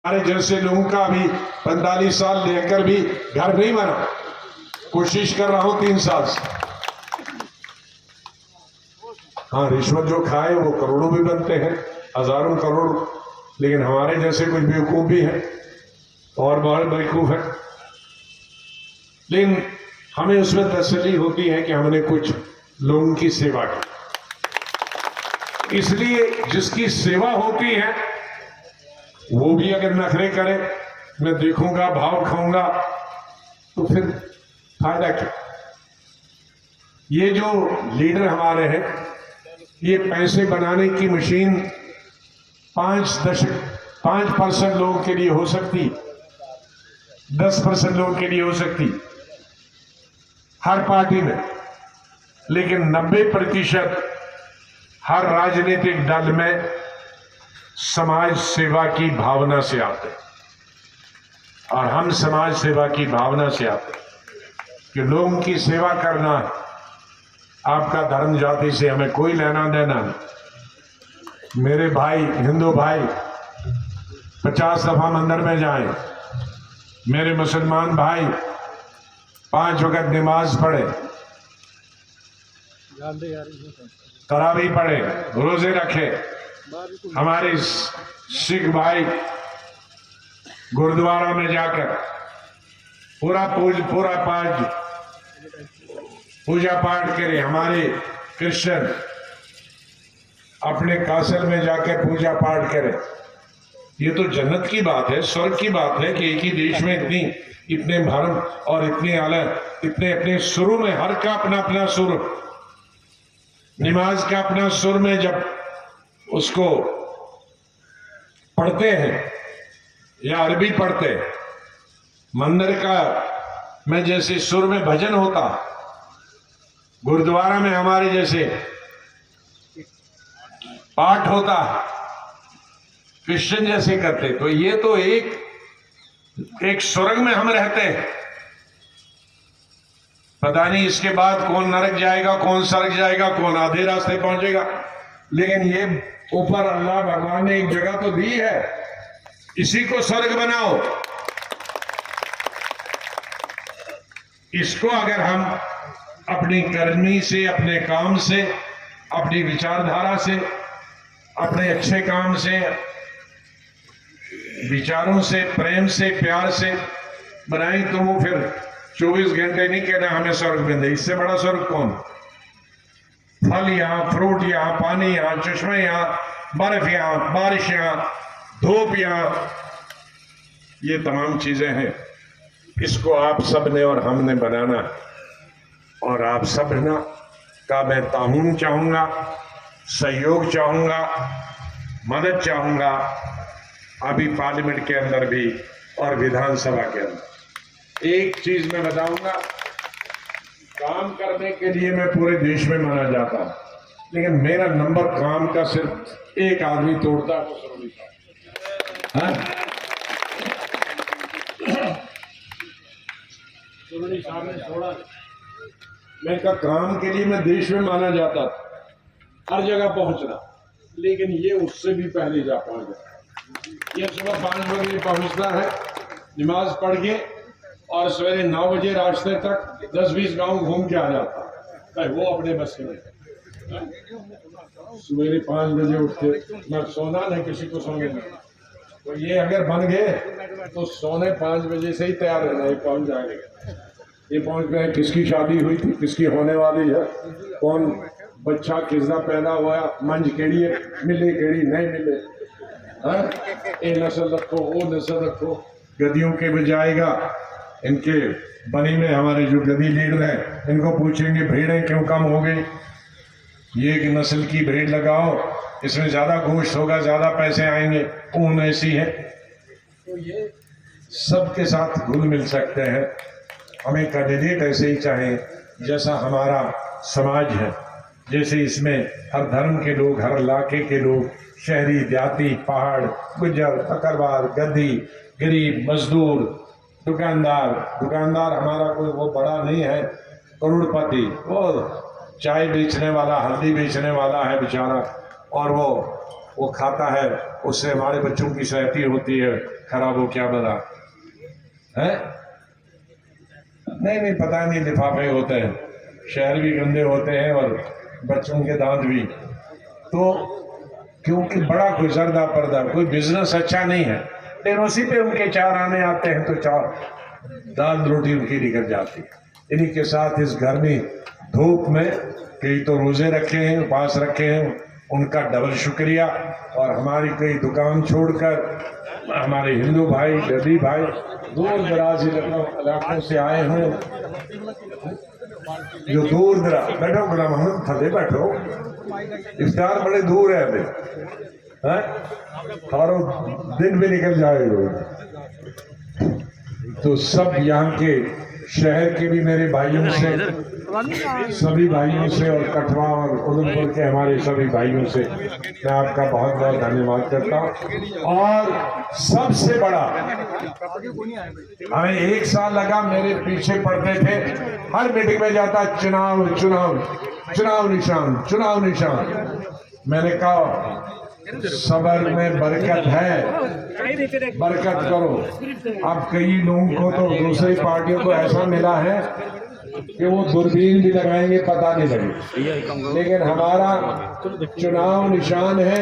हमारे जैसे लोगों का भी 45 साल लेकर भी घर नहीं बना। कोशिश कर रहा हूं 3 साल से। हाँ, रिश्वत जो खाए वो करोड़ों भी बनते हैं, हजारों करोड़। लेकिन हमारे जैसे कुछ बेवकूफ भी हैं और बहुत बेवकूफ है, लेकिन हमें उसमें तसल्ली होती है कि हमने कुछ लोगों की सेवा की। इसलिए जिसकी सेवा होती है वो भी अगर नखरे करे, मैं देखूंगा, भाव खाऊंगा, तो फिर फायदा क्या। ये जो लीडर हमारे हैं, ये पैसे बनाने की मशीन 5% लोगों के लिए हो सकती, 10% लोगों के लिए हो सकती हर पार्टी में, लेकिन 90% हर राजनीतिक दल में समाज सेवा की भावना से आते हैं। और हम समाज सेवा की भावना से आते हैं कि लोगों की सेवा करना है। आपका धर्म जाति से हमें कोई लेना देना नहीं। मेरे भाई, हिंदू भाई 50 दफा मंदिर में जाएं, मेरे मुसलमान भाई 5 वक्त नमाज पढ़े, तरावी पढ़े, रोजे रखे। हमारे सिख भाई गुरुद्वारा में जाकर पूरा पूजा पाठ करें। हमारे क्रिश्चियन अपने कासल में जाकर पूजा पाठ करें। ये तो जन्नत की बात है, स्वर्ग की बात है कि एक ही देश में इतने धर्म और इतने अलग, इतने अपने सुरों में, हर का अपना अपना सुर, नमाज का अपना सुर में जब उसको पढ़ते हैं या अरबी पढ़ते हैं, मंदिर का में जैसे सुर में भजन होता, गुरुद्वारा में हमारे जैसे पाठ होता, क्रिश्चियन जैसे करते, तो ये तो एक स्वर्ग में हम रहते हैं। पता नहीं इसके बाद कौन नरक जाएगा, कौन स्वर्ग जाएगा, कौन आधे रास्ते पहुंचेगा। लेकिन ये ऊपर अल्लाह भगवान ने एक जगह तो दी है, इसी को स्वर्ग बनाओ। इसको अगर हम अपनी करनी से, अपने काम से, अपनी विचारधारा से, अपने अच्छे काम से, विचारों से, प्रेम से, प्यार से बनाएं, तो वो फिर 24 घंटे नहीं कहना हमें स्वर्ग में दे। इससे बड़ा स्वर्ग कौन? फल यहाँ, फ्रूट यहाँ, पानी यहाँ, चश्मे यहाँ, बर्फ यहाँ, बारिश यहाँ, धूप यहाँ, ये तमाम चीजें हैं। इसको आप सब ने और हमने बनाना, और आप सब ना का मैं ताउन चाहूंगा, सहयोग चाहूंगा, मदद चाहूंगा, अभी पार्लियामेंट के अंदर भी और विधानसभा के अंदर। एक चीज मैं बताऊंगा, काम करने के लिए मैं पूरे देश में माना जाता हूं, लेकिन मेरा नंबर काम का सिर्फ एक आदमी तोड़ता है, वो सुरभि साहब ने छोड़ा। मैं का काम के लिए मैं देश में माना जाता था, हर जगह पहुंचना, लेकिन ये उससे भी पहले जा पहुंच गया। ये सुबह 5 बजे पहुंचता है, नमाज पढ़ के, और सवेरे 9 बजे रास्ते तक 10-20 गांव घूम के आ जाता है। वो अपने बस में सवेरे 5 बजे उठ के न सोना न किसी को सोने देना। तो ये अगर बन गए तो सोने 5 बजे से ही तैयार रहना, ये पहुंच जाएंगे। ये पहुंच गए, किसकी शादी हुई थी, किसकी होने वाली है, कौन बच्चा किसका पैदा हुआ, मंज केड़ी है, मिले केड़ी नहीं मिले, ये नस्ल रखो, वो नस्ल रखो। गदियों के बजाएगा, इनके बनी में हमारे जो गदी लीडर हैं, इनको पूछेंगे भेड़ें क्यों कम हो गई, ये एक नस्ल की भेड़ लगाओ, इसमें ज्यादा गोश्त होगा, ज्यादा पैसे आएंगे, ऊन ऐसी है। तो ये सबके साथ घुल मिल सकते हैं। हमें कैंडिडेट ऐसे ही चाहे जैसा हमारा समाज है, जैसे इसमें हर धर्म के लोग, हर इलाके के लोग, शहरी, देहाती, पहाड़, गुज्जर, बकरवाल, गद्दी, गरीब, मजदूर, दुकानदार हमारा कोई वो बड़ा नहीं है, करोड़पति, वो चाय बेचने वाला, हल्दी बेचने वाला है बेचारा, और वो खाता है, उससे हमारे बच्चों की सेहती होती है। खराब हो क्या बना है? नहीं नहीं, पता नहीं, लिफाफे होते हैं, शहर भी गंदे होते हैं और बच्चों के दांत भी। तो क्योंकि बड़ा कोई जर्दा पर्दा कोई बिजनेस अच्छा नहीं है, लेकिन उसी पे उनके 4 आने आते हैं तो 4 दाल रोटी उनकी निकल जाती है। इन्हीं के साथ इस गर्मी धूप में कई तो रोजे रखे हैं, उपास रखे हैं, उनका डबल शुक्रिया। और हमारी कई दुकान छोड़कर हमारे हिंदू भाई, गद्दी भाई दूर दराज इलाकों से आए हैं, जो दूर दराज, बैठो गुलाम मोहम्मद, थले बैठो, इफ्तार बड़े दूर है अभी, है और दिन भी निकल जाएगा। तो सब यहाँ के शहर के भी मेरे भाइयों से, सभी भाइयों से, और कठवा और उधमपुर के हमारे सभी भाइयों से मैं आपका बहुत बहुत धन्यवाद करता हूँ। और सबसे बड़ा, हमें 1 साल लगा, मेरे पीछे पड़ते थे, हर मीटिंग में जाता चुनाव चुनाव चुनाव निशान चुनाव निशान। मैंने कहा सबर में बरकत है, बरकत करो। अब कई लोगों को तो दूसरी पार्टियों को ऐसा मिला है कि वो दूरबीन भी लगाएंगे पता नहीं लगे, लेकिन हमारा चुनाव निशान है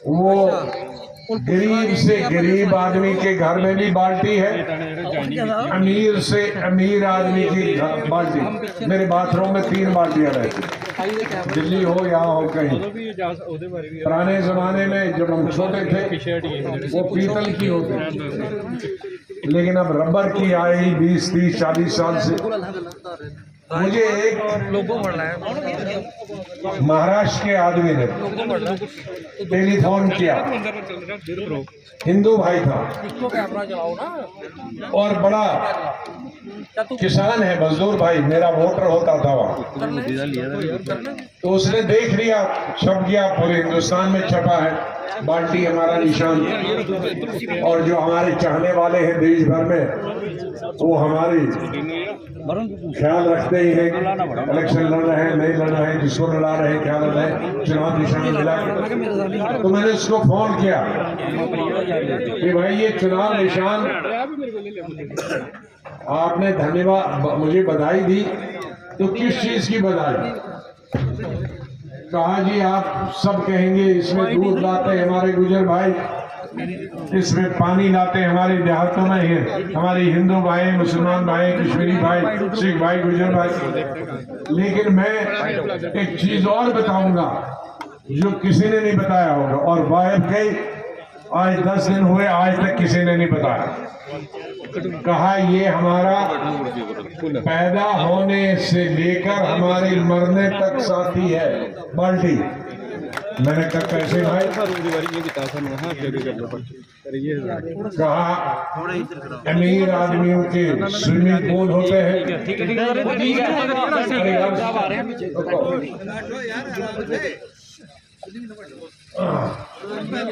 वो गरीब से गरीब आदमी के घर में भी बाल्टी है, अमीर से अमीर आदमी की बाल्टी। मेरे बाथरूम में 3 बाल्टियां रहती, दिल्ली हो या हो कहीं। पुराने जमाने में जब हम छोटे थे वो पीतल की होती, लेकिन अब रबर की आई 20, 30, 40 साल से। मुझे एक महाराष्ट्र के आदमी ने टेलीफोन किया, हिंदू भाई था और बड़ा किसान है, मजदूर भाई, मेरा वोटर होता था वहाँ। तो उसने देख लिया, छप गया, पूरे हिंदुस्तान में छपा है, बाल्टी हमारा निशान। और जो हमारे चाहने वाले हैं देश भर में, वो हमारी ख्याल रखते ही है, इलेक्शन लड़ रहे हैं, नहीं लड़ रहे हैं, जिसको लड़ा रहे हैं, क्या लड़ रहे हैं, चुनाव निशान मिला। तो मैंने उसको फोन किया कि भाई ये चुनाव निशान आपने धन्यवाद मुझे बधाई दी, तो किस चीज की बधाई? कहा जी आप सब कहेंगे इसमें दूध लाते हैं हमारे गुजर भाई, इसमें पानी लाते हैं हमारे देहातों में है, हमारे हिंदू भाई, मुसलमान भाई, कश्मीरी भाई, सिख भाई, गुजर भाई। लेकिन मैं एक चीज और बताऊंगा जो किसी ने नहीं बताया होगा, और वायब गई आज 10 दिन हुए, आज तक किसी ने नहीं बताया। कहा ये हमारा पैदा होने से लेकर हमारे मरने तक साथी है बाल्टी। मैंने कहा कैसे भाई? कहा अमीर आदमियों के स्विमिंग पूल होते हैं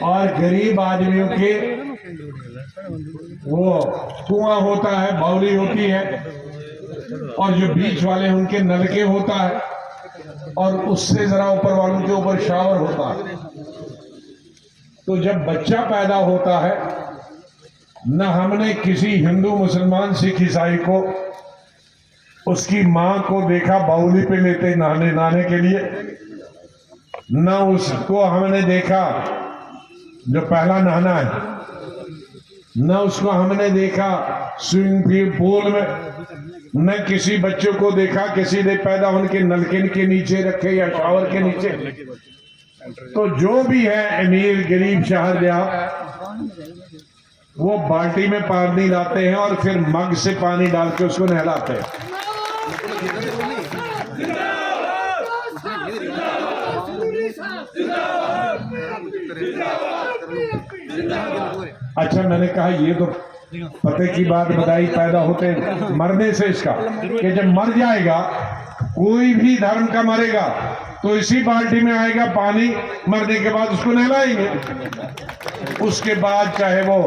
और गरीब आदमियों के वो कुआं होता है, बावली होती है, और जो बीच वाले उनके नलके होता है, और उससे जरा ऊपर वालों के ऊपर शावर होता है। तो जब बच्चा पैदा होता है, न हमने किसी हिंदू, मुसलमान, सिख, ईसाई को उसकी मां को देखा बावली पे लेते नहाने के लिए, न उसको हमने देखा जो पहला नहाना है, न उसको हमने देखा स्विमिंग पूल में, न किसी बच्चों को देखा किसी ने पैदा उनके नलके के नीचे रखे या शावर के नीचे। तो जो भी है अमीर गरीब शहर देहात, वो बाल्टी में पानी लाते हैं और फिर मग से पानी डाल के उसको नहलाते हैं। अच्छा, मैंने कहा ये तो पते की बात बताई, पैदा होते मरने से इसका, कि जब मर जाएगा कोई भी धर्म का मरेगा तो इसी बाल्टी में आएगा पानी, मरने के बाद उसको नहलाएंगे। उसके बाद चाहे वो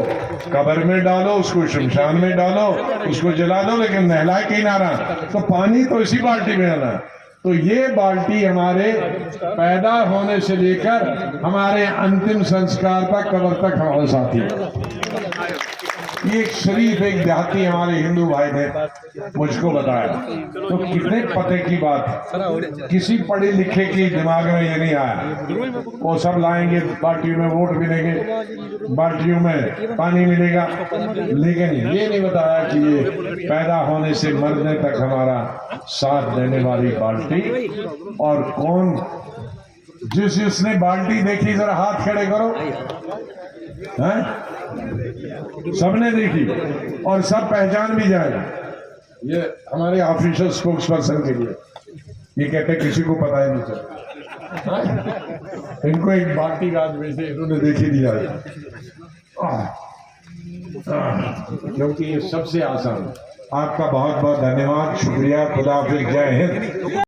कब्र में डालो, उसको शमशान में डालो, उसको जला दो, लेकिन नहलाए कहीं ना रहा, तो पानी तो इसी बाल्टी में आना। तो ये बाल्टी हमारे पैदा होने से लेकर हमारे अंतिम संस्कार तक, कब्र तक हमारे साथी है। ये एक शरीफ एक देहाती हमारे हिंदू भाई ने मुझको बताया। तो कितने पते की बात, किसी पढ़े लिखे के दिमाग में ये नहीं आया। वो सब लाएंगे, बाल्टियों में वोट मिलेंगे, बाल्टियों में पानी मिलेगा, लेकिन ये नहीं बताया कि ये पैदा होने से मरने तक हमारा साथ देने वाली बाल्टी। और कौन, जिसने बाल्टी देखी जरा हाथ खड़े करो। हैं? सबने देखी और सब पहचान भी जाए। ये हमारे ऑफिशियल स्पोक्स पर्सन के लिए ये कहते किसी को पता ही नहीं चलता। इनको एक बाल्टी का आदमी से इन्होंने देख ही दिया, क्योंकि ये सबसे आसान। आपका बहुत बहुत धन्यवाद, शुक्रिया, खुदा हाफिज, जय हिंद।